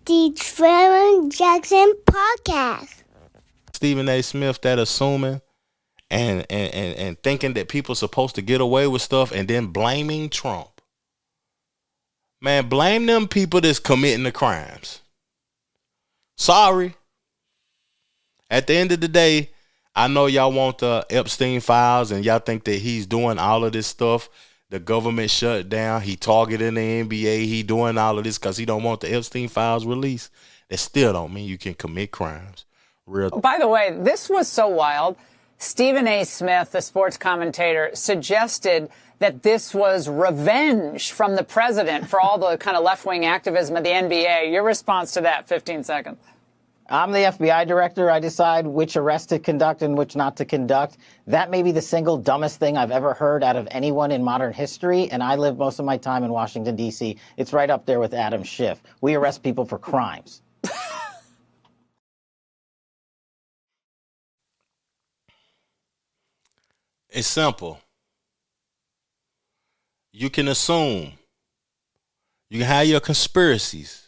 the Trevor Jackson podcast. StephenASmith, that assuming and thinking that people are supposed to get away with stuff and then blaming Trump. Man, blame them people that's committing the crimes. Sorry. At the end of the day, I know y'all want the Epstein files and y'all think that he's doing all of this stuff. The government shut down. He targeting the NBA. He doing all of this because he don't want the Epstein files released. That still don't mean you can commit crimes. By the way, this was so wild. StephenASmith, the sports commentator, suggested that this was revenge from the president for all the kind of left-wing activism of the NBA. Your response to that, 15 seconds. I'm the FBI director. I decide which arrests to conduct and which not to conduct. That may be the single dumbest thing I've ever heard out of anyone in modern history, and I live most of my time in Washington, D.C. It's right up there with Adam Schiff. We arrest people for crimes. It's simple. You can assume. You can have your conspiracies.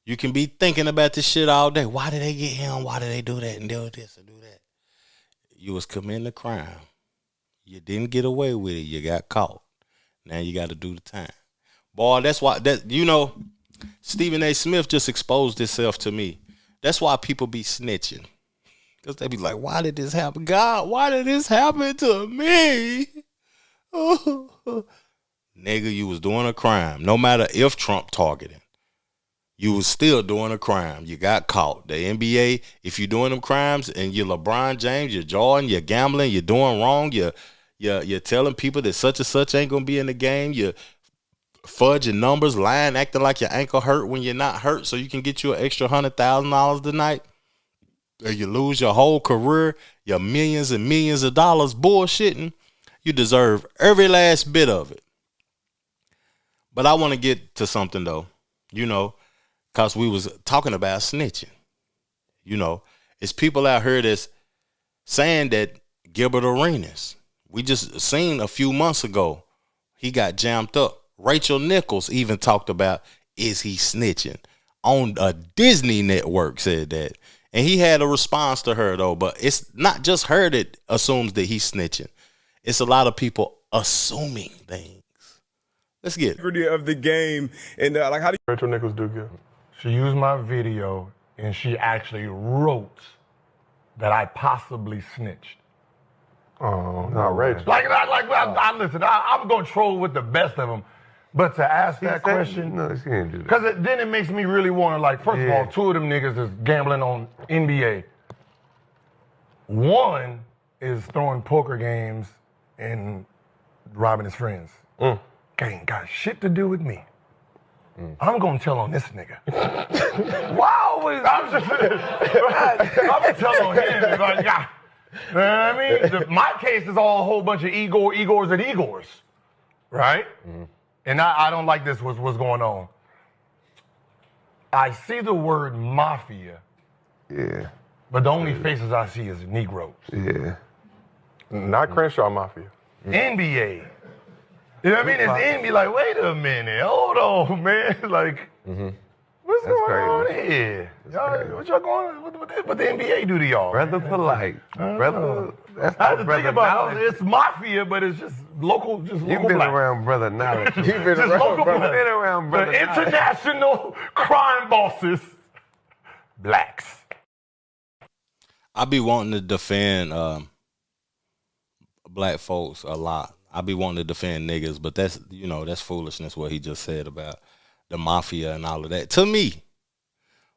You can be thinking about this shit all day. Why did they get him? Why did they do that and do this and do that? You was committing a crime. You didn't get away with it. You got caught. Now you got to do the time. Boy, that's why, StephenASmith just exposed himself to me. That's why people be snitching. Because they be like, why did this happen? God, why did this happen to me? Nigga, you was doing a crime. No matter if Trump targeted. You was still doing a crime. You got caught. The NBA, if you're doing them crimes and you're LeBron James, you're Jordan, you're gambling, you're doing wrong, you're telling people that such and such ain't going to be in the game, you're fudging numbers, lying, acting like your ankle hurt when you're not hurt so you can get you an extra $100,000 tonight, or you lose your whole career, your millions and millions of dollars bullshitting, you deserve every last bit of it. But I want to get to something, though, because we was talking about snitching. It's people out here that's saying that Gilbert Arenas, we just seen a few months ago, he got jammed up. Rachel Nichols even talked about, is he snitching? On a Disney network said that. And he had a response to her, though. But it's not just her that assumes that he's snitching. It's a lot of people assuming things. Let's get it. Of the game. And how do Rachel Nichols do good? She used my video, and she actually wrote that I possibly snitched. Oh, no, Rachel. I listen, I'm going to troll with the best of them. But to ask that question, no, she can't do that. Because then it makes me really want to, first of all, two of them niggas is gambling on NBA. One is throwing poker games and robbing his friends. Ain't got shit to do with me. I'm going to tell on this nigga. Wow, I'm going to tell on him. You know what I mean? My case is all a whole bunch of Igors and Igors, right? And I don't like this, what's going on. I see the word mafia. Yeah. But the only faces I see is Negroes. Yeah. Not Crenshaw Mafia. NBA. You know what I mean? It's NBA, like, wait a minute, hold on, man. What's going on here? Y'all, what y'all going on? What the NBA do to y'all? Brother polite. Brother, that's I had to brother think about knowledge. it's mafia, but it's just local You've been black. around brother knowledge. You've been Just local black. around brother The knowledge. international crime bosses, blacks. I be wanting to defend black folks a lot. I be wanting to defend niggas, but that's foolishness what he just said about the mafia and all of that. To me,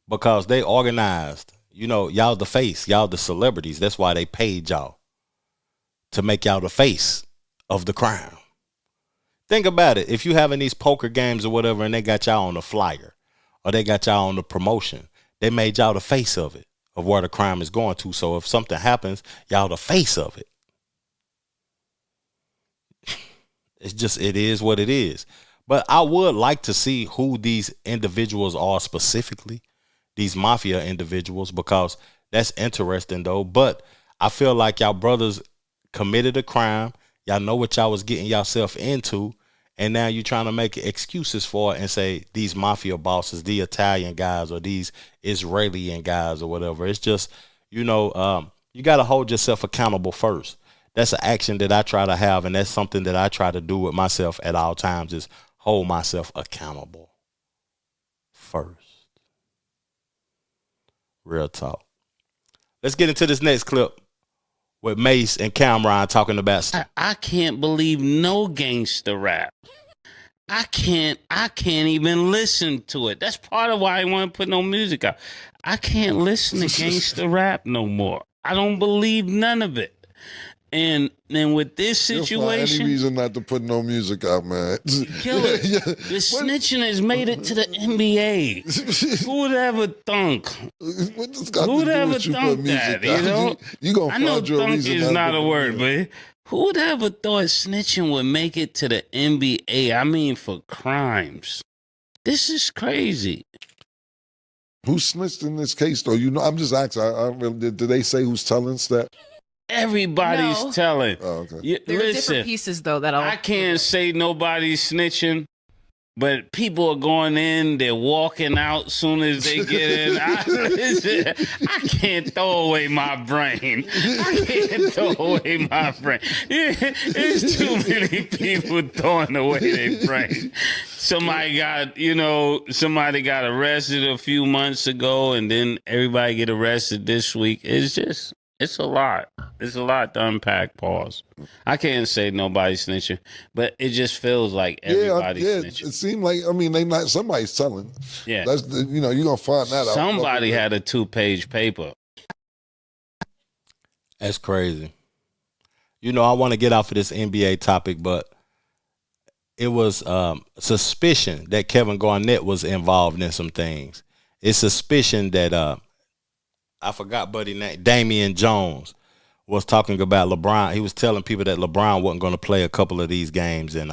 because they organized, y'all the face, y'all the celebrities. That's why they paid y'all to make y'all the face of the crime. Think about it. If you having these poker games or whatever and they got y'all on the flyer or they got y'all on the promotion, they made y'all the face of it, of where the crime is going to. So if something happens, y'all the face of it. It is what it is. But I would like to see who these individuals are specifically, these mafia individuals, because that's interesting, though. But I feel like y'all brothers committed a crime. Y'all know what y'all was getting yourself into, And now you're trying to make excuses for it and say these mafia bosses, the Italian guys or these Israeli guys or whatever. It's just, you got to hold yourself accountable first. That's an action that I try to have, and that's something that I try to do with myself at all times is hold myself accountable first. Real talk. Let's get into this next clip with Mace and Cameron talking about I can't believe no gangster rap. I can't even listen to it. That's part of why I want to put no music out. I can't listen to gangster rap no more. I don't believe none of it. And with this situation, any reason not to put no music out, man. Killer, the snitching has made it to the NBA. Who would ever thunk? What does got Who would to do ever with you thunk putting music that? out? You know, you gonna I know find your thunk reason is not to a put word, music. but who would ever thought snitching would make it to the NBA? I mean, for crimes. This is crazy. Who snitched in this case, though? I'm just asking. I really, did they say who's telling that? Everybody's telling. Oh, okay. There are different pieces, though, that I can't say nobody's snitching, but people are going in, they're walking out soon as they get in. I can't throw away my brain. There's too many people throwing away their brain. Somebody got arrested a few months ago, and then everybody get arrested this week. It's a lot. It's a lot to unpack, pause. I can't say nobody's snitching, but it just feels like everybody's snitching. It seemed like, somebody's telling. Yeah. That's you're going to find that out. Somebody had a 2-page paper. That's crazy. I want to get off of this NBA topic, but it was suspicion that Kevin Garnett was involved in some things. It's suspicion that I forgot buddy name, Damian Jones, was talking about LeBron. He was telling people that LeBron wasn't going to play a couple of these games, and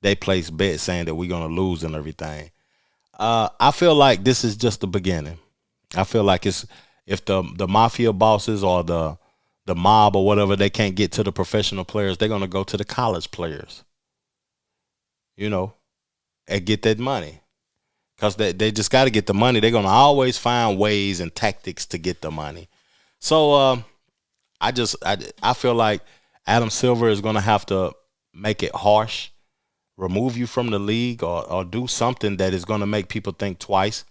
they placed bets saying that we're going to lose and everything. I feel like this is just the beginning. I feel like if the mafia bosses or the mob or whatever, they can't get to the professional players, they're going to go to the college players, and get that money. Because they just got to get the money. They're going to always find ways and tactics to get the money. So I feel like Adam Silver is going to have to make it harsh, remove you from the league, or do something that is going to make people think twice.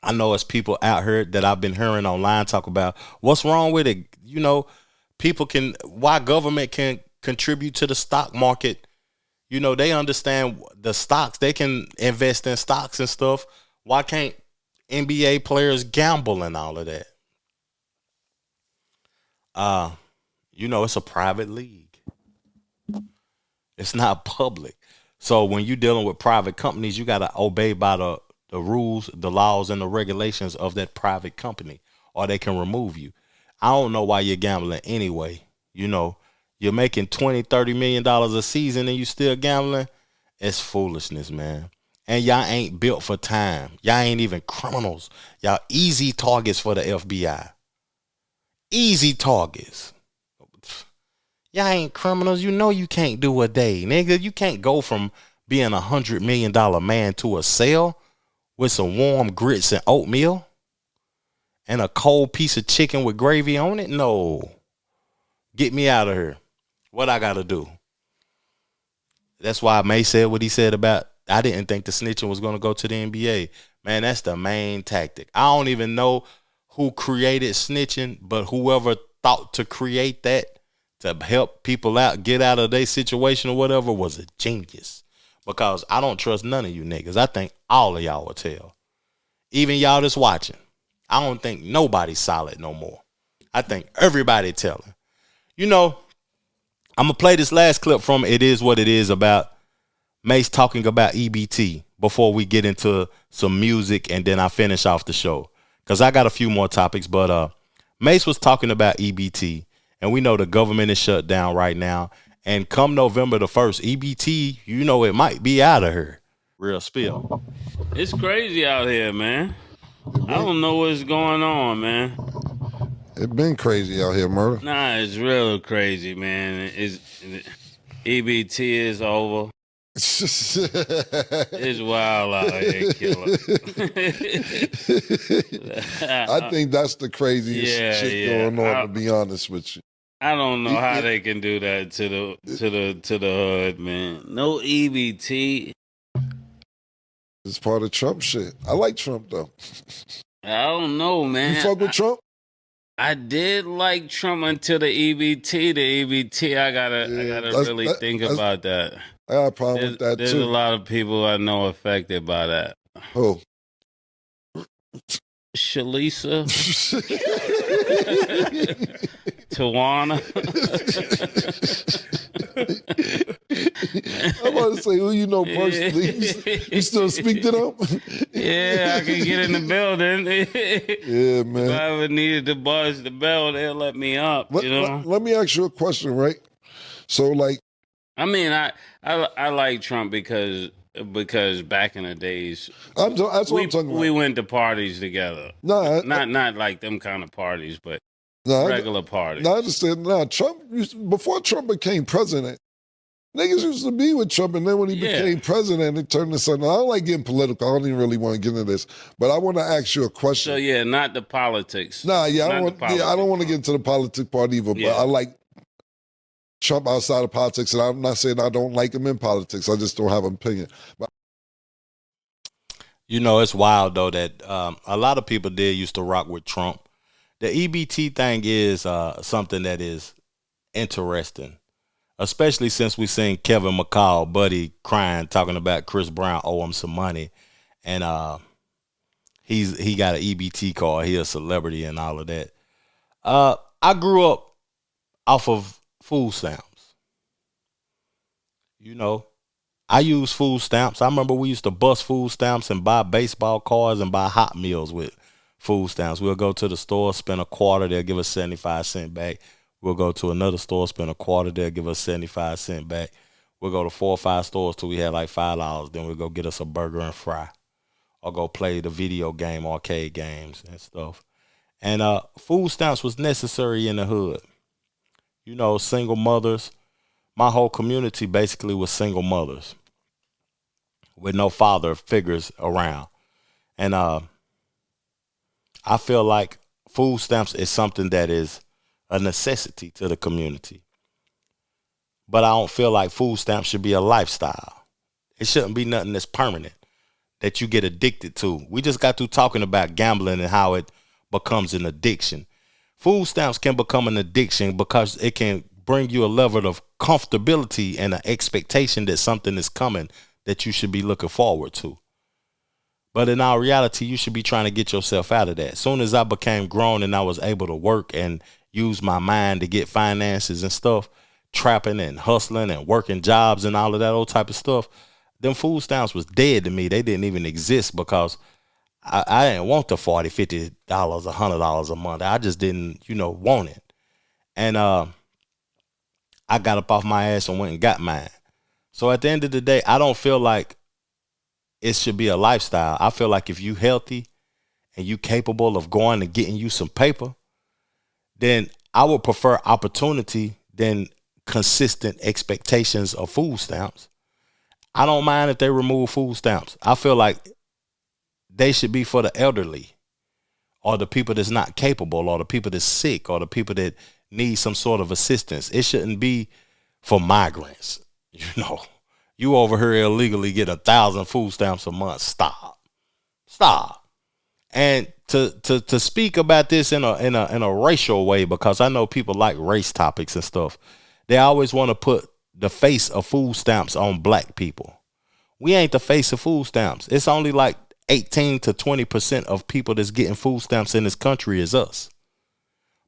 I know it's people out here that I've been hearing online talk about what's wrong with it. Why government can contribute to the stock market. They understand the stocks. They can invest in stocks and stuff. Why can't NBA players gamble and all of that? It's a private league. It's not public. So when you're dealing with private companies, you got to obey by the rules, the laws, and the regulations of that private company, or they can remove you. I don't know why you're gambling anyway. You're making $20-30 million a season and you still gambling. It's foolishness, man. And y'all ain't built for time. Y'all ain't even criminals. Y'all easy targets for the FBI. Easy targets. Y'all ain't criminals. You can't do a day, nigga. You can't go from being $100 million man to a cell with some warm grits and oatmeal and a cold piece of chicken with gravy on it. No. Get me out of here. What I got to do? That's why May said what he said about, I didn't think the snitching was going to go to the NBA. Man, that's the main tactic. I don't even know who created snitching, but whoever thought to create that to help people out, get out of their situation or whatever, was a genius. Because I don't trust none of you niggas. I think all of y'all will tell. Even y'all that's watching. I don't think nobody's solid no more. I think everybody telling. I'm going to play this last clip from It Is What It Is about Mace talking about EBT before we get into some music and then I finish off the show. Because I got a few more topics, but Mace was talking about EBT, and we know the government is shut down right now. And come November the 1st, EBT, it might be out of here. Real spill. It's crazy out here, man. I don't know what's going on, man. It been crazy out here, murder. Nah, it's real crazy, man. EBT is over. It's wild out here, killer. I think that's the craziest shit going on, to be honest with you. I don't know how they can do that to the hood, man. No EBT. It's part of Trump shit. I like Trump though. I don't know, man. You fuck with Trump? I did like Trump until the EBT. The EBT, I gotta really think about that. I got a problem with that there's too. There's a lot of people I know affected by that. Who? Shalisa. Tawana. I'm about to say who you know personally. You still speak to them? Yeah, I can get in the building. Yeah, man. If I ever needed to buzz the bell, they'll let me up. Let me ask you a question, right? So, like, I mean, I like Trump because back in the days, that's what I'm talking about. We went to parties together. No, not like them kind of parties, but regular parties. No, I understand. No, before Trump became president, niggas used to be with Trump, and then when he became president, it turned to something. I don't like getting political. I don't even really want to get into this, but I want to ask you a question. So not the politics. Nah, I don't want to get into the politics part either. But I like Trump outside of politics, and I'm not saying I don't like him in politics. I just don't have an opinion. But it's wild though that a lot of people used to rock with Trump. The EBT thing is something that is interesting, especially since we seen Kevin McCall, Buddy, crying, talking about Chris Brown owe him some money, and he got an EBT card. He a celebrity and all of that. I grew up off of food stamps. I use food stamps. I remember we used to bust food stamps and buy baseball cards and buy Hot Meals with food stamps. We'll go to the store, spend a quarter, they'll give us 75 cents back. We'll go to another store, spend a quarter, they'll give us 75 cents back. We'll go to 4 or 5 stores till we had like $5. Then we'll go get us a burger and fry. Or go play the video game, arcade games and stuff. And food stamps was necessary in the hood. Single mothers. My whole community basically was single mothers with no father figures around. And I feel like food stamps is something that is a necessity to the community. But I don't feel like food stamps should be a lifestyle. It shouldn't be nothing that's permanent that you get addicted to. We just got through talking about gambling and how it becomes an addiction. Food stamps can become an addiction because it can bring you a level of comfortability and an expectation that something is coming that you should be looking forward to. But in our reality, you should be trying to get yourself out of that. As soon as I became grown and I was able to work and use my mind to get finances and stuff, trapping and hustling and working jobs and all of that old type of stuff, them food stamps was dead to me. They didn't even exist because I didn't want the $40, $50, $100 a month. I just didn't, want it. And I got up off my ass and went and got mine. So at the end of the day, I don't feel like it should be a lifestyle. I feel like if you healthy and you capable of going and getting you some paper, then I would prefer opportunity than consistent expectations of food stamps. I don't mind if they remove food stamps. I feel like they should be for the elderly or the people that's not capable or the people that's sick or the people that need some sort of assistance. It shouldn't be for migrants. You over here illegally get 1,000 food stamps a month. Stop. And to speak about this in a racial way, because I know people like race topics and stuff, they always want to put the face of food stamps on black people. We ain't the face of food stamps. It's only like 18 to 20% of people that's getting food stamps in this country is us.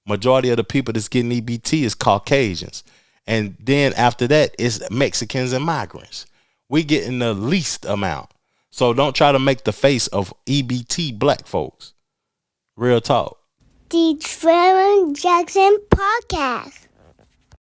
Majority of the people that's getting EBT is Caucasians. And then after that, it's Mexicans and migrants. We getting the least amount. So don't try to make the face of EBT black folks. Real talk. The Trevor Jackson Podcast.